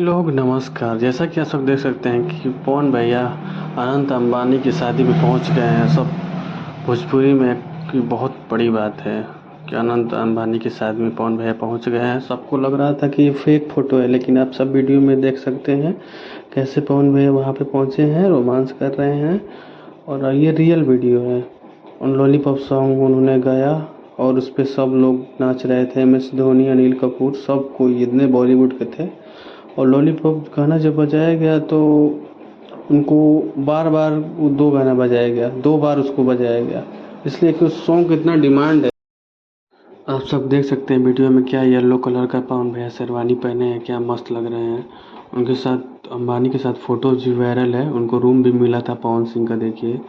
लोग नमस्कार। जैसा कि आप सब देख सकते हैं कि पवन भैया अनंत अंबानी की शादी में पहुंच गए हैं। सब भोजपुरी में की बहुत बड़ी बात है कि अनंत अंबानी की शादी में पवन भैया पहुंच गए हैं। सबको लग रहा था कि ये फेक फ़ोटो है, लेकिन आप सब वीडियो में देख सकते हैं कैसे पवन भैया वहाँ पे पहुँचे हैं, रोमांस कर रहे हैं। और ये रियल वीडियो है। उन लॉलीपॉप सॉन्ग उन्होंने गाया और उस पे सब लोग नाच रहे थे। MS धोनी, अनिल कपूर, सब कोई जितने बॉलीवुड के थे। और लॉलीपॉप गाना जब बजाया गया तो उनको बार बार वो 2 गाना बजाया गया, 2 बार उसको बजाया गया, इसलिए कि उस सॉन्ग का इतना डिमांड है। आप सब देख सकते हैं वीडियो में क्या येलो कलर का पवन भैया शेरवानी पहने हैं, क्या मस्त लग रहे हैं। उनके साथ अंबानी के साथ फ़ोटोज़ भी वायरल है। उनको रूम भी मिला था पवन सिंह का, देखिए।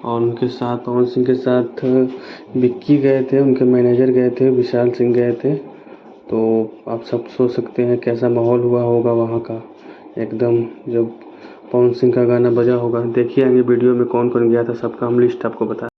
और उनके साथ पवन सिंह के साथ विक्की गए थे, उनके मैनेजर गए थे, विशाल सिंह गए थे। तो आप सब सोच सकते हैं कैसा माहौल हुआ होगा वहाँ का एकदम, जब पवन सिंह का गाना बजा होगा। देखिए आगे वीडियो में कौन कौन गया था, सबका हम लिस्ट आपको बता